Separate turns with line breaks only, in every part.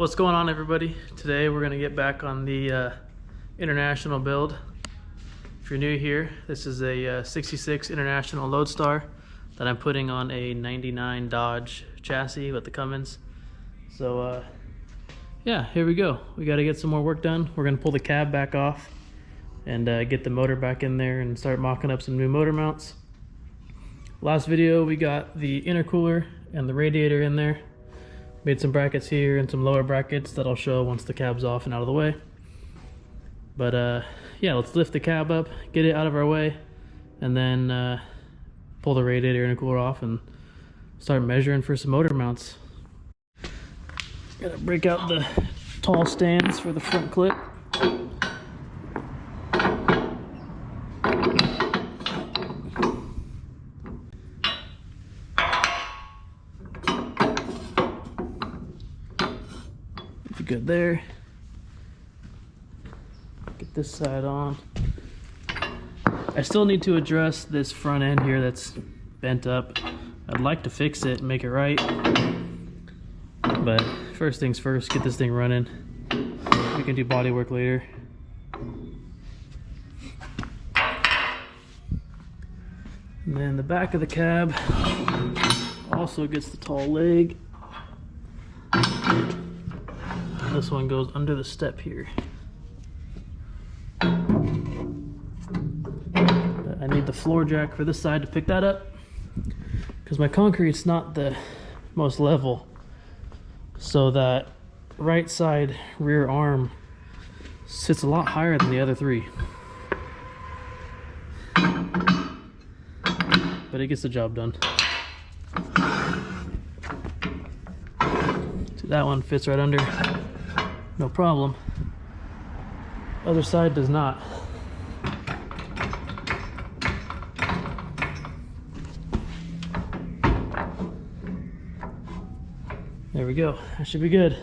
What's going on, everybody? Today we're going to get back on the international build. If you're new here, this is a 66 International Loadstar that I'm putting on a 99 Dodge chassis with the Cummins. So yeah, here we go. We got to get some more work done. We're going to pull the cab back off and get the motor back in there and start mocking up some new motor mounts. Last video we got the intercooler and the radiator in there. Made some brackets here and some lower brackets that I'll show once the cab's off and out of the way. But yeah, let's lift the cab up, get it out of our way, and then pull the radiator and cooler off and start measuring for some motor mounts. Gotta break out the tall stands for the front clip. Good there. Get this side on. I still need to address this front end here that's bent up. I'd like to fix it and make it right, but first things first, get this thing running. We can do body work later. And then the back of the cab also gets the tall leg. This one goes under the step here. But I need the floor jack for this side to pick that up because my concrete's not the most level. So that right side rear arm sits a lot higher than the other three. But it gets the job done. See, that one fits right under. No problem. Other side does not. There we go. That should be good.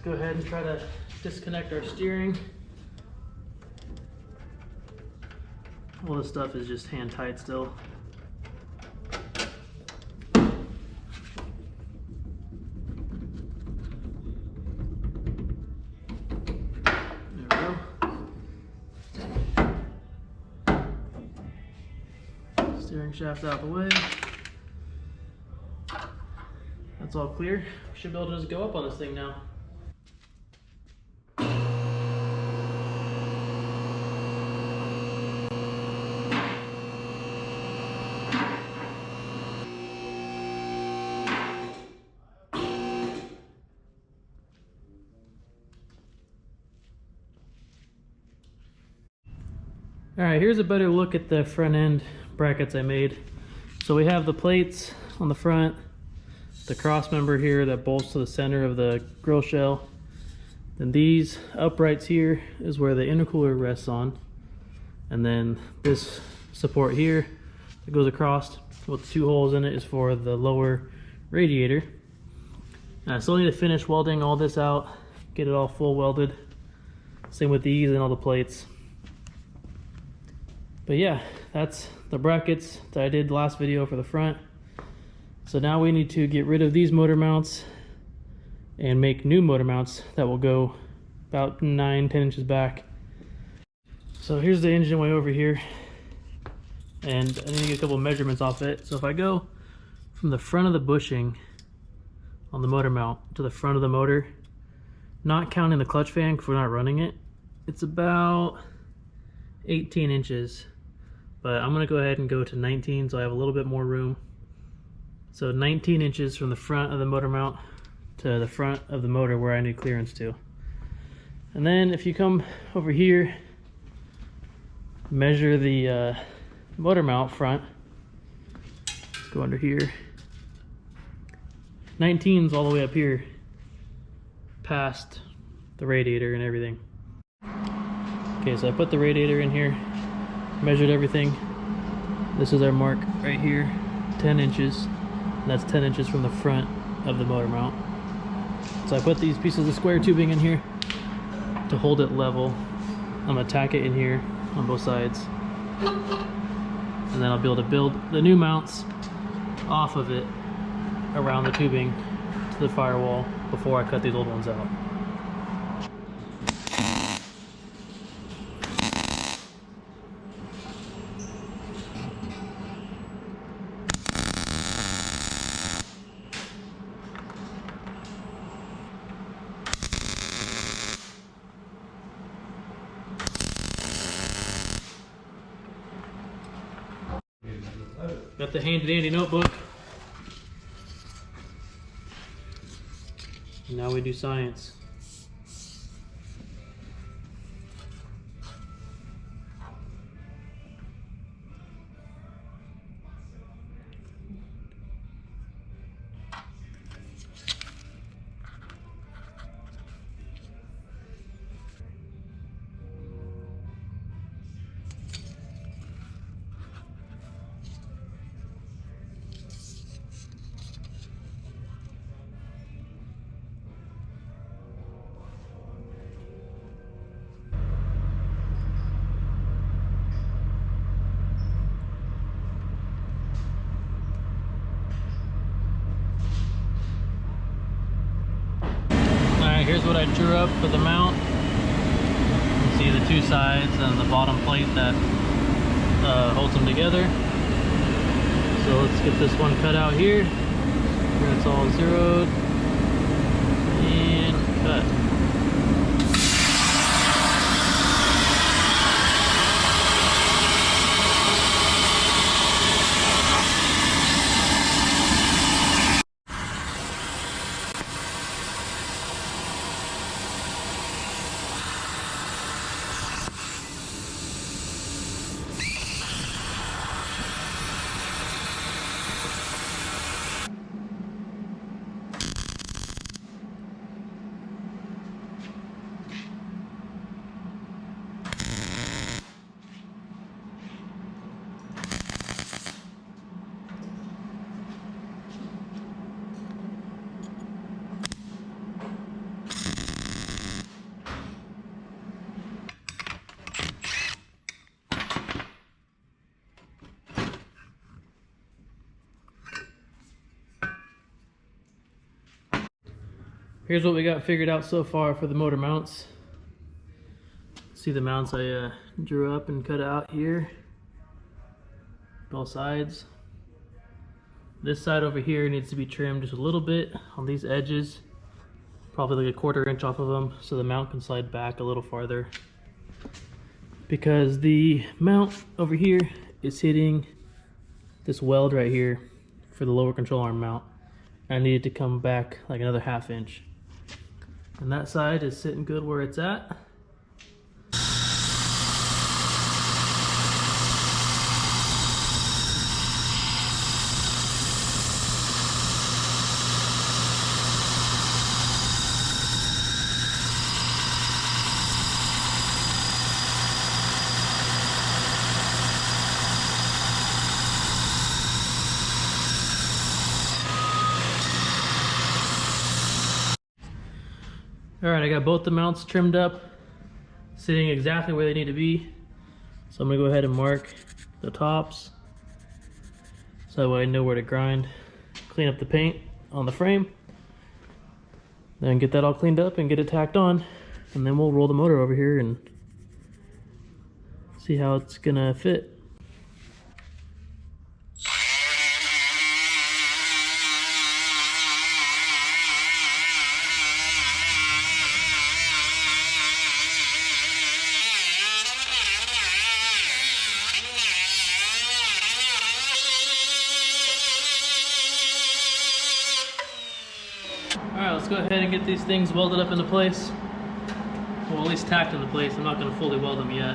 Go ahead and try to disconnect our steering. All this stuff is just hand tight still. There we go. Steering shaft out the way. That's all clear. We should be able to just go up on this thing now. Alright, here's a better look at the front end brackets I made. So we have the plates on the front, the cross member here that bolts to the center of the grill shell. Then these uprights here is where the intercooler rests on. And then this support here that goes across with the two holes in it is for the lower radiator. And I still need to finish welding all this out, get it all full welded. Same with these and all the plates. But yeah, that's the brackets that I did last video for the front. So now we need to get rid of these motor mounts and make new motor mounts that will go about 9-10 inches back. So here's the engine way over here, and I need to get a couple measurements off it. So if I go from the front of the bushing on the motor mount to the front of the motor, not counting the clutch fan because we're not running it, it's about 18 inches. But I'm gonna go ahead and go to 19 so I have a little bit more room. So 19 inches from the front of the motor mount to the front of the motor where I need clearance to. And then if you come over here, measure the motor mount front, go under here. 19's all the way up here past the radiator and everything. Okay, so I put the radiator in here, measured everything. This is our mark right here, 10 inches. And that's 10 inches from the front of the motor mount. So I put these pieces of square tubing in here to hold it level. I'm gonna tack it in here on both sides. And then I'll be able to build the new mounts off of it around the tubing to the firewall before I cut these old ones out. Got the handy dandy notebook. Now we do science. Here's what I drew up for the mount. You can see the two sides and the bottom plate that holds them together. So let's get this one cut out here. Here it's all zeroed and cut. Here's what we got figured out so far for the motor mounts. See the mounts I drew up and cut out here. Both sides. This side over here needs to be trimmed just a little bit on these edges. Probably like a 1/4 inch off of them so the mount can slide back a little farther. Because the mount over here is hitting this weld right here for the lower control arm mount. I need it to come back like another 1/2 inch. And that side is sitting good where it's at. Alright, I got both the mounts trimmed up, sitting exactly where they need to be. So I'm going to go ahead and mark the tops, so that way I know where to grind, clean up the paint on the frame, then get that all cleaned up and get it tacked on, and then we'll roll the motor over here and see how it's going to fit. Alright, let's go ahead and get these things welded up into place. Well, at least tacked into place. I'm not going to fully weld them yet.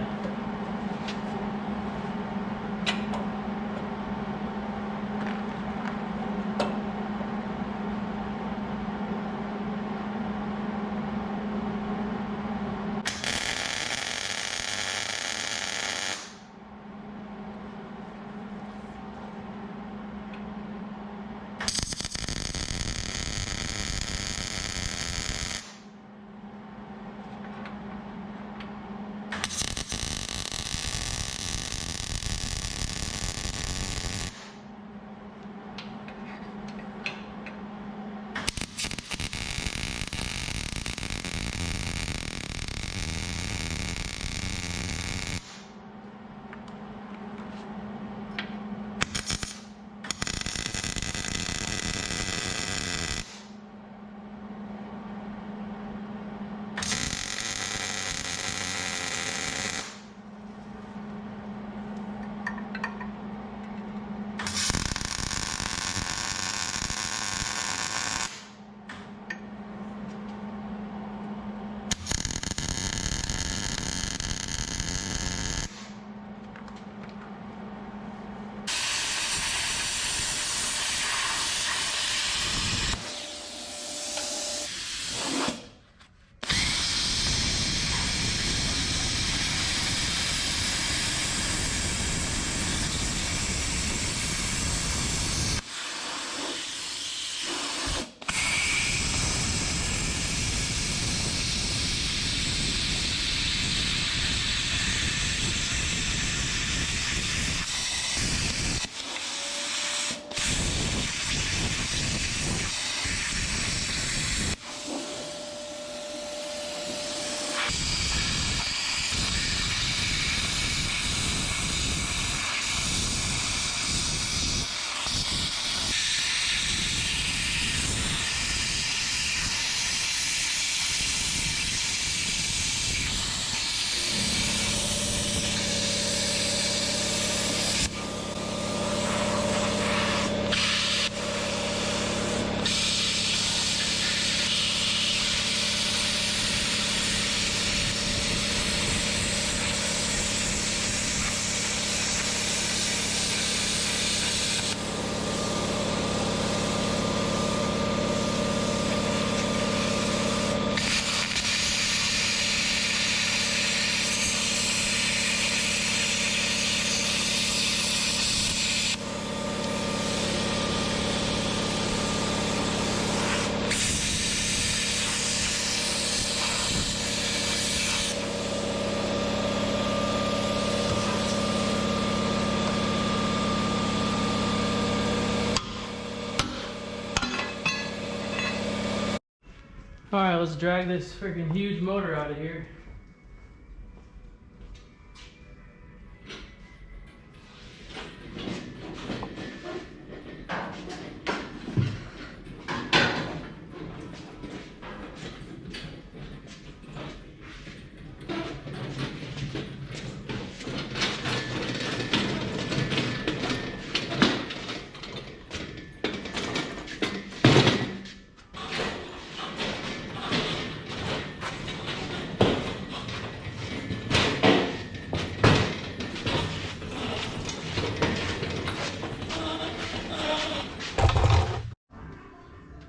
Alright, let's drag this freaking huge motor out of here.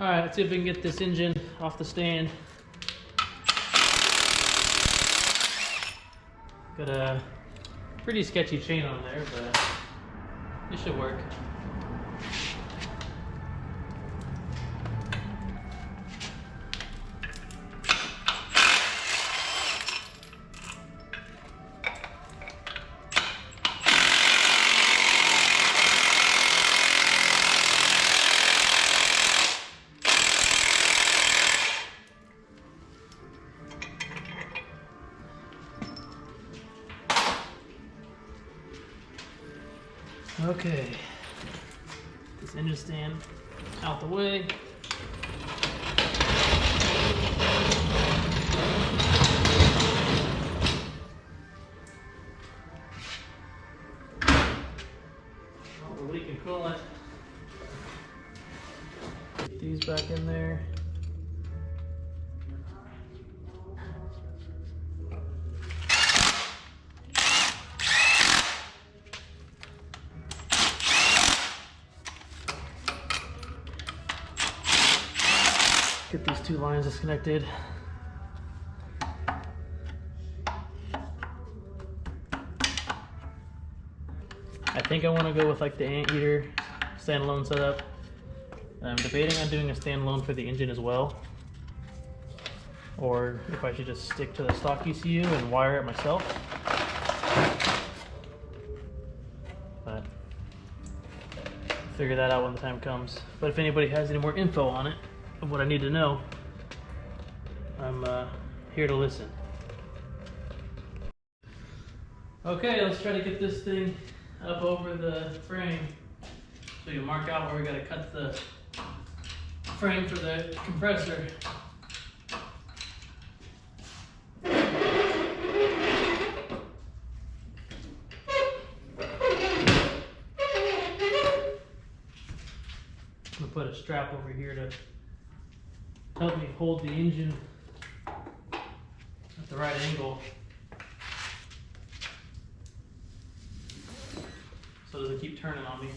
Alright, let's see if we can get this engine off the stand. Got a pretty sketchy chain on there, but it should work. Okay, this engine stand out the way. Oh, we're leaking coolant. Get these back in there. Get these two lines disconnected. I think I want to go with like the anteater standalone setup. I'm debating on doing a standalone for the engine as well, or if I should just stick to the stock ECU and wire it myself. But figure that out when the time comes. But if anybody has any more info on it, of what I need to know, I'm here to listen. Okay, let's try to get this thing up over the frame so you can mark out where we gotta cut the frame for the compressor. I'm gonna put a strap over here to help me hold the engine at the right angle so it doesn't keep turning on me.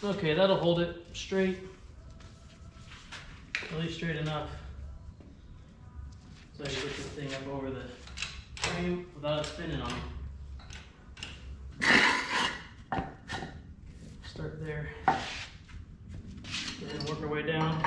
Okay, that'll hold it straight, at least straight enough so I can get this thing up over the frame without it spinning on me. Start there. And work our way down.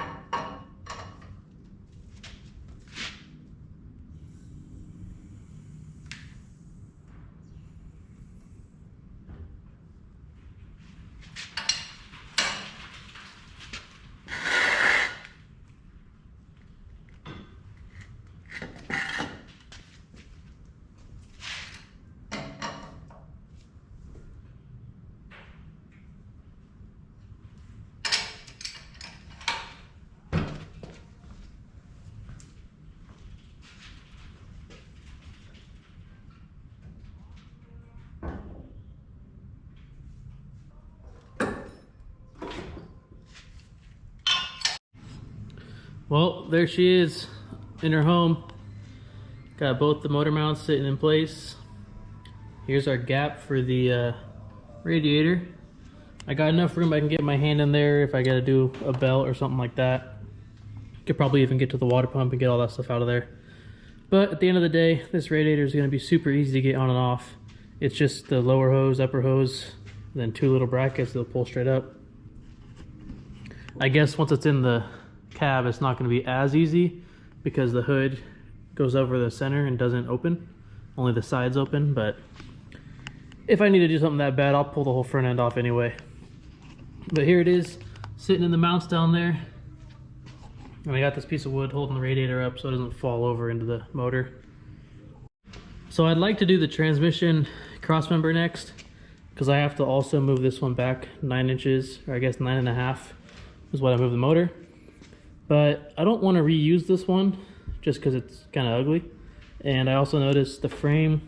Well, there she is in her home. Got both the motor mounts sitting in place. Here's our gap for the radiator. I got enough room I can get my hand in there if I gotta do a belt or something like that. Could probably even get to the water pump and get all that stuff out of there. But at the end of the day, this radiator is gonna be super easy to get on and off. It's just the lower hose, upper hose, and then two little brackets that'll pull straight up. I guess once it's in the cab, it's not going to be as easy because the hood goes over the center and doesn't open, only the sides open. But if I need to do something that bad, I'll pull the whole front end off anyway. But here it is sitting in the mounts down there. And I got this piece of wood holding the radiator up so it doesn't fall over into the motor. So I'd like to do the transmission crossmember next, because I have to also move this one back 9 inches, or I guess 9.5 is what I move the motor. But I don't want to reuse this one just because it's kind of ugly. And I also noticed the frame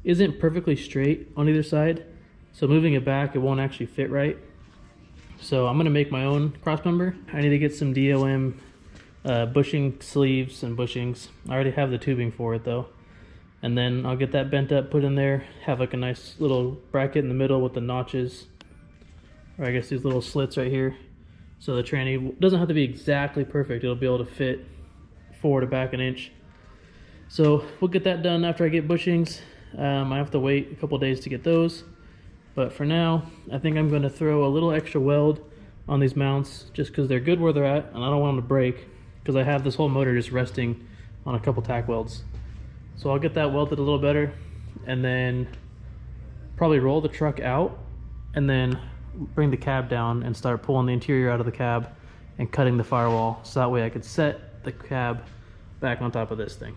isn't perfectly straight on either side, so moving it back, it won't actually fit right. So I'm going to make my own crossmember. I need to get some DOM bushing sleeves and bushings. I already have the tubing for it though. And then I'll get that bent up, put in there, have like a nice little bracket in the middle with the notches, or I guess these little slits right here. So the tranny doesn't have to be exactly perfect. It'll be able to fit forward or back an inch. So we'll get that done after I get bushings. I have to wait a couple days to get those. But for now, I think I'm going to throw a little extra weld on these mounts just because they're good where they're at and I don't want them to break, because I have this whole motor just resting on a couple tack welds. So I'll get that welded a little better and then probably roll the truck out and then bring the cab down and start pulling the interior out of the cab and cutting the firewall, so that way I could set the cab back on top of this thing.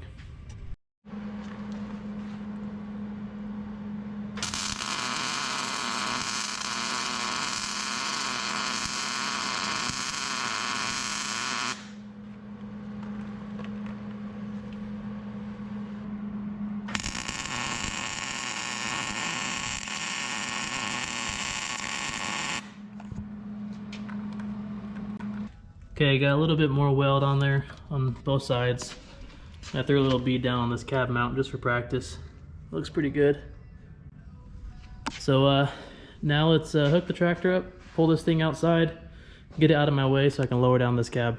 Okay, got a little bit more weld on there on both sides. I threw a little bead down on this cab mount just for practice. Looks pretty good. So now let's hook the tractor up, pull this thing outside, get it out of my way so I can lower down this cab.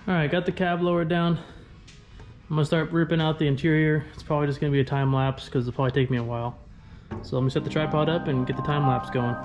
Alright, got the cab lowered down. I'm gonna start ripping out the interior. It's probably just gonna be a time lapse because it'll probably take me a while. So let me set the tripod up and get the time lapse going.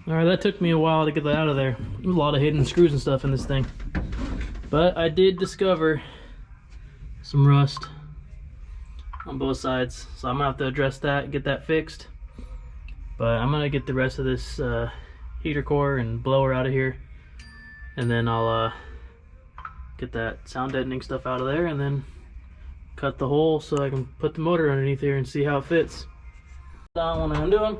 Alright, that took me a while to get that out of there. There's a lot of hidden screws and stuff in this thing. But I did discover some rust on both sides. So I'm gonna have to address that, get that fixed. But I'm gonna get the rest of this heater core and blower out of here. And then I'll get that sound deadening stuff out of there and then cut the hole so I can put the motor underneath here and see how it fits. Down when I undo them.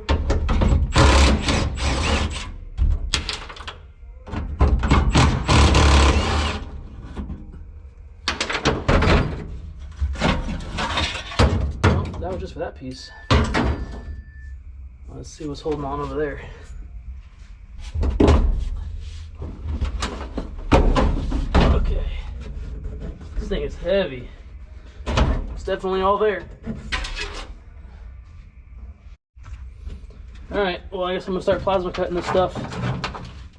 That was just for that piece. Let's see what's holding on over there. thing is heavy. It's definitely all there. Alright, well I guess I'm gonna start plasma cutting this stuff.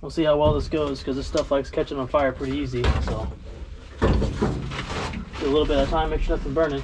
We'll see how well this goes, because this stuff likes catching on fire pretty easy, so do a little bit at a time, make sure nothing's burning.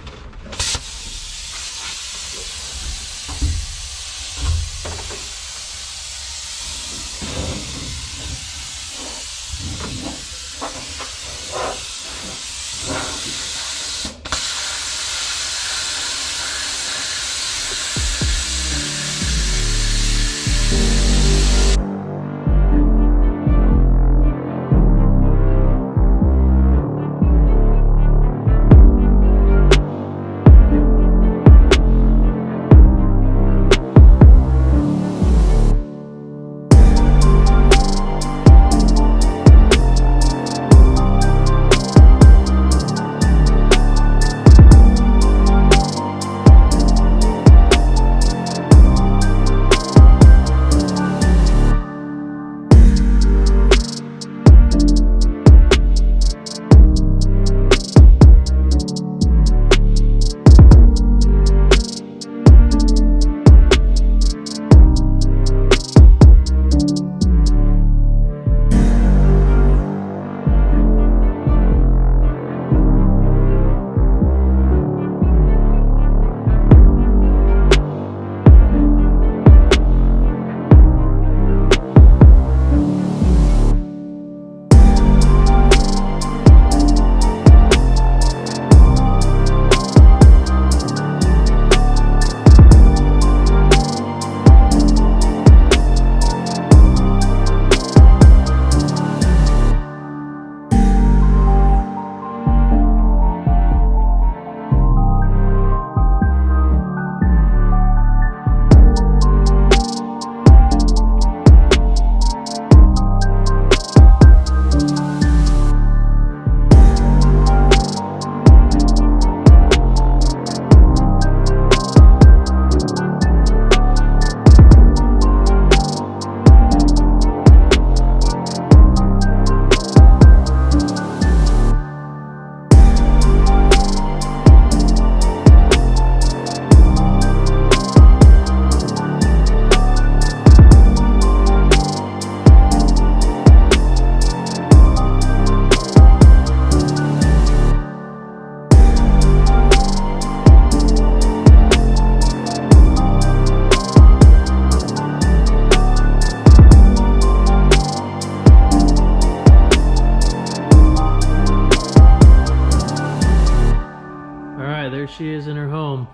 There she is in her home.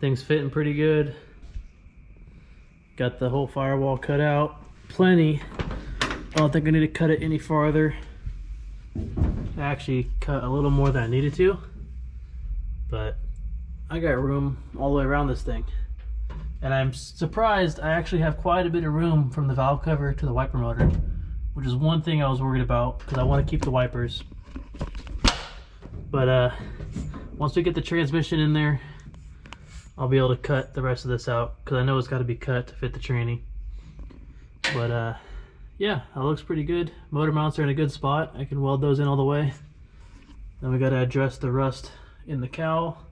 Things fitting pretty good. Got the whole firewall cut out. Plenty. I don't think I need to cut it any farther. I actually cut a little more than I needed to, but I got room all the way around this thing. And I'm surprised I actually have quite a bit of room from the valve cover to the wiper motor, which is one thing I was worried about because I want to keep the wipers. But once we get the transmission in there, I'll be able to cut the rest of this out because I know it's got to be cut to fit the tranny. But yeah, that looks pretty good. Motor mounts are in a good spot. I can weld those in all the way. Then we got to address the rust in the cowl.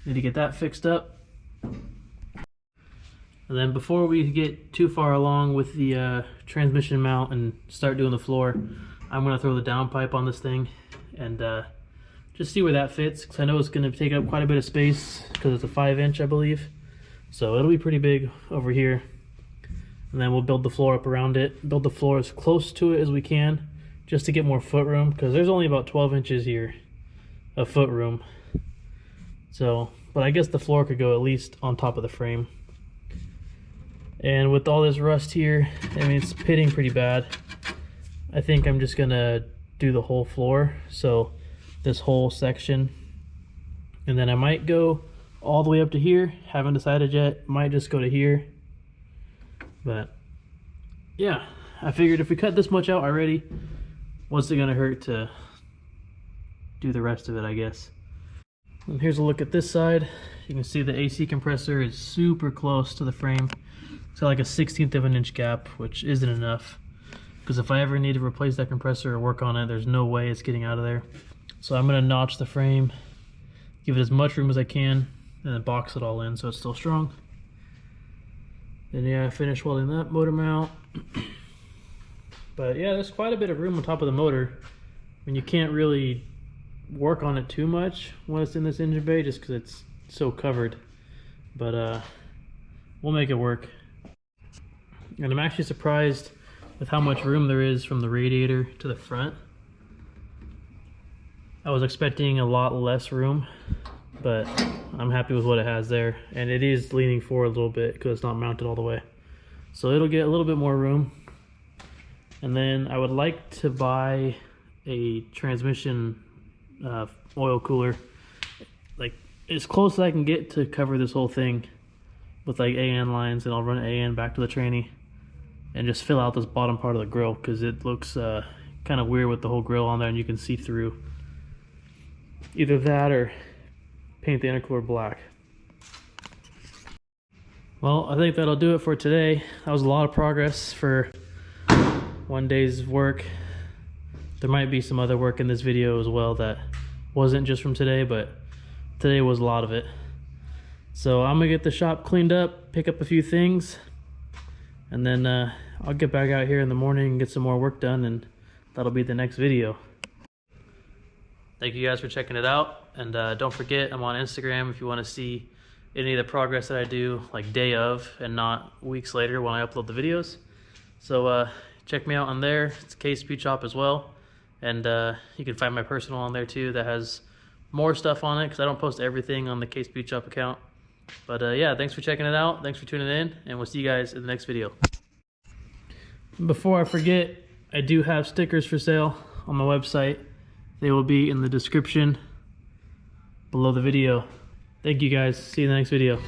Need to get that fixed up. And then before we get too far along with the transmission mount and start doing the floor, I'm going to throw the downpipe on this thing and just see where that fits, because I know it's going to take up quite a bit of space because it's a 5-inch, I believe. So it'll be pretty big over here. And then we'll build the floor up around it. Build the floor as close to it as we can just to get more foot room, because there's only about 12 inches here of foot room. So, but I guess the floor could go at least on top of the frame. And with all this rust here, I mean, it's pitting pretty bad. I think I'm just gonna do the whole floor, so this whole section, and then I might go all the way up to here. Haven't decided yet. Might just go to here. But yeah, I figured if we cut this much out already, what's it gonna hurt to do the rest of it, I guess. And here's a look at this side. You can see the AC compressor is super close to the frame. It's got like a 1/16 of an inch gap, which isn't enough. because if I ever need to replace that compressor or work on it, there's no way it's getting out of there. So I'm going to notch the frame, give it as much room as I can, and then box it all in so it's still strong. Then yeah, I finished welding that motor mount. But yeah, there's quite a bit of room on top of the motor. I mean, you can't really work on it too much when it's in this engine bay just because it's so covered. But we'll make it work. And I'm actually surprised with how much room there is from the radiator to the front. I was expecting a lot less room, but I'm happy with what it has there. And it is leaning forward a little bit because it's not mounted all the way. So it'll get a little bit more room. And then I would like to buy a transmission oil cooler, like as close as I can get to cover this whole thing with like AN lines, and I'll run AN back to the tranny and just fill out this bottom part of the grill because it looks kind of weird with the whole grill on there and you can see through. Either that or paint the intercooler black. Well, I think that'll do it for today. That was a lot of progress for one day's work. There might be some other work in this video as well that wasn't just from today, but today was a lot of it. So I'm gonna get the shop cleaned up, pick up a few things, and then I'll get back out here in the morning and get some more work done, and that'll be the next video. Thank you guys for checking it out, and don't forget, I'm on Instagram if you want to see any of the progress that I do like day of and not weeks later when I upload the videos. So check me out on there. It's KSP Shop as well, and you can find my personal on there too that has more stuff on it because I don't post everything on the KSP Shop account. But yeah, thanks for checking it out, thanks for tuning in, and we'll see you guys in the next video. Before I forget, I do have stickers for sale on my website. They will be in the description below the video. Thank you guys, see you in the next video.